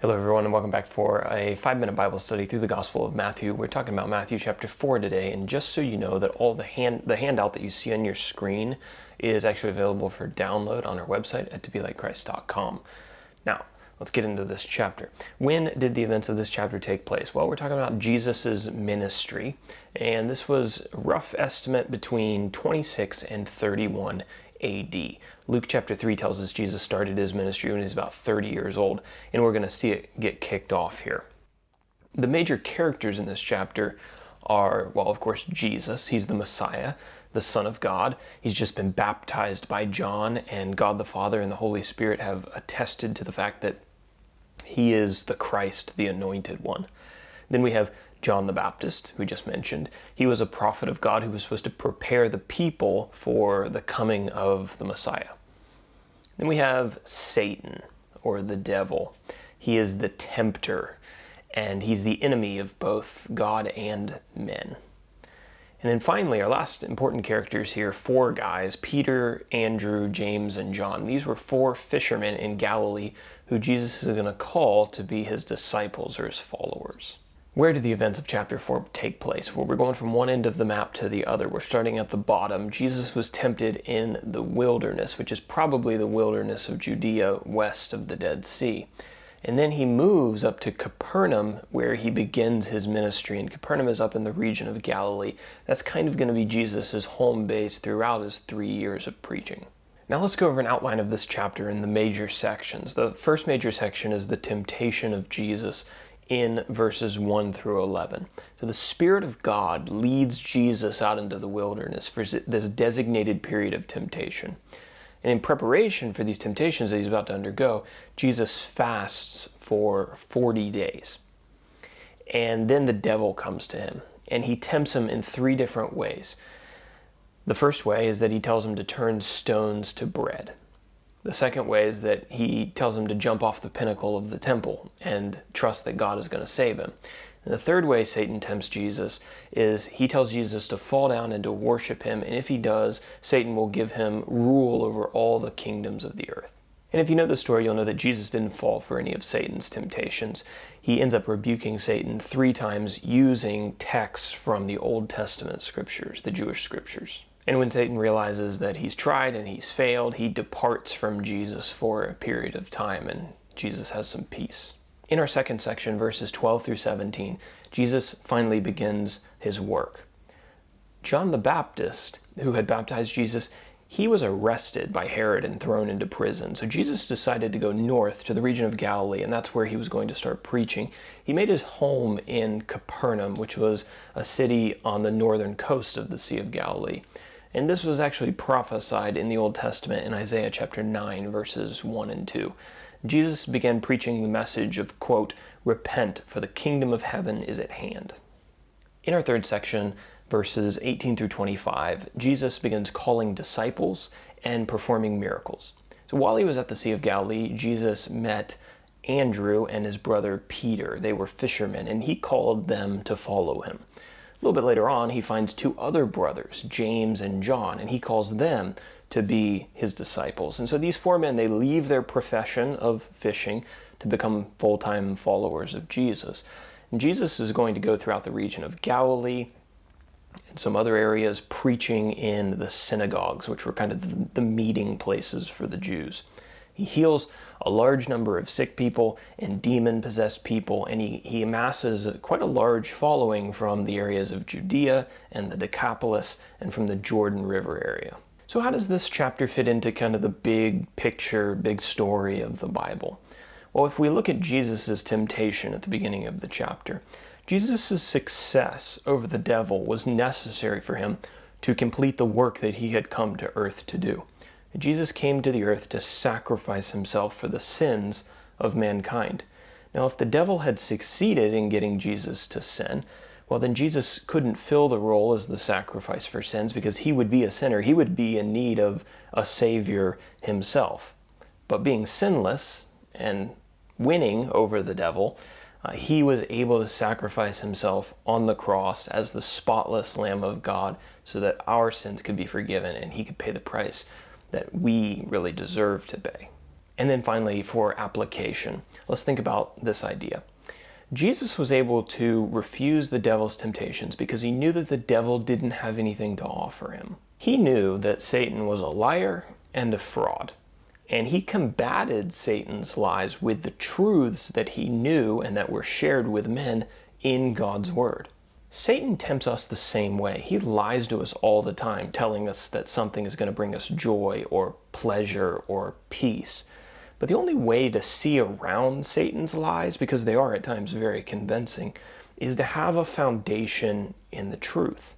Hello everyone, and welcome back for a 5-minute Bible study through the Gospel of Matthew. We're talking about Matthew chapter 4 today, and just so you know that all the handout that you see on your screen is actually available for download on our website at 2BeLikeChrist.com. Now, let's get into this chapter. When did the events of this chapter take place? Well, we're talking about Jesus' ministry, and this was a rough estimate between 26 and 31 AD. Luke chapter 3 tells us Jesus started his ministry when he was about 30 years old, and we're going to see it get kicked off here. The major characters in this chapter are, well, of course, Jesus. He's the Messiah, the Son of God. He's just been baptized by John, and God the Father and the Holy Spirit have attested to the fact that he is the Christ, the Anointed One. Then we have John the Baptist, who we just mentioned. He was a prophet of God who was supposed to prepare the people for the coming of the Messiah. Then we have Satan, or the devil. He is the tempter, and he's the enemy of both God and men. And then finally, our last important characters here, 4 guys, Peter, Andrew, James, and John. These were 4 fishermen in Galilee who Jesus is going to call to be his disciples or his followers. Where do the events of chapter 4 take place? Well, we're going from one end of the map to the other. We're starting at the bottom. Jesus was tempted in the wilderness, which is probably the wilderness of Judea west of the Dead Sea. And then he moves up to Capernaum, where he begins his ministry. And Capernaum is up in the region of Galilee. That's kind of going to be Jesus' home base throughout his 3 years of preaching. Now let's go over an outline of this chapter in the major sections. The first major section is the temptation of Jesus in verses 1 through 11. So the Spirit of God leads Jesus out into the wilderness for this designated period of temptation. And in preparation for these temptations that he's about to undergo, Jesus fasts for 40 days. And then the devil comes to him, and he tempts him in 3 different ways. The first way is that he tells him to turn stones to bread. The second way is that he tells him to jump off the pinnacle of the temple and trust that God is going to save him. And the third way Satan tempts Jesus is he tells Jesus to fall down and to worship him, and if he does, Satan will give him rule over all the kingdoms of the earth. And if you know the story, you'll know that Jesus didn't fall for any of Satan's temptations. He ends up rebuking Satan 3 times using texts from the Old Testament scriptures, the Jewish scriptures. And when Satan realizes that he's tried and he's failed, he departs from Jesus for a period of time, and Jesus has some peace. In our second section, verses 12 through 17, Jesus finally begins his work. John the Baptist, who had baptized Jesus, he was arrested by Herod and thrown into prison. So Jesus decided to go north to the region of Galilee, and that's where he was going to start preaching. He made his home in Capernaum, which was a city on the northern coast of the Sea of Galilee. And this was actually prophesied in the Old Testament in Isaiah chapter 9, verses 1 and 2. Jesus began preaching the message of, quote, "Repent, for the kingdom of heaven is at hand." In our third section, verses 18 through 25, Jesus begins calling disciples and performing miracles. So while he was at the Sea of Galilee, Jesus met Andrew and his brother Peter. They were fishermen, and he called them to follow him. A little bit later on, he finds 2 other brothers, James and John, and he calls them to be his disciples. And so these 4 men, they leave their profession of fishing to become full-time followers of Jesus. And Jesus is going to go throughout the region of Galilee and some other areas, preaching in the synagogues, which were kind of the meeting places for the Jews. He heals a large number of sick people and demon-possessed people, and he amasses quite a large following from the areas of Judea and the Decapolis and from the Jordan River area. So how does this chapter fit into kind of the big picture, big story of the Bible? Well, if we look at Jesus' temptation at the beginning of the chapter, Jesus' success over the devil was necessary for him to complete the work that he had come to earth to do. Jesus came to the earth to sacrifice himself for the sins of mankind. Now, if the devil had succeeded in getting Jesus to sin, well, then Jesus couldn't fill the role as the sacrifice for sins because he would be a sinner. He would be in need of a savior himself. But being sinless and winning over the devil, he was able to sacrifice himself on the cross as the spotless Lamb of God so that our sins could be forgiven and he could pay the price that we really deserve to pay. And then finally, for application, let's think about this idea. Jesus was able to refuse the devil's temptations because he knew that the devil didn't have anything to offer him. He knew that Satan was a liar and a fraud, and he combated Satan's lies with the truths that he knew and that were shared with men in God's Word. Satan tempts us the same way. He lies to us all the time, telling us that something is going to bring us joy or pleasure or peace. But the only way to see around Satan's lies, because they are at times very convincing, is to have a foundation in the truth.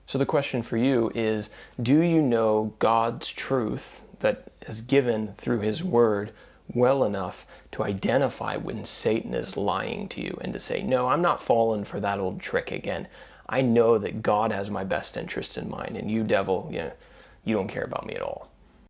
So the question for you is, do you know God's truth that is given through His Word well enough to identify when Satan is lying to you and to say, no, I'm not falling for that old trick again. I know that God has my best interest in mind, and you, devil, you don't care about me at all.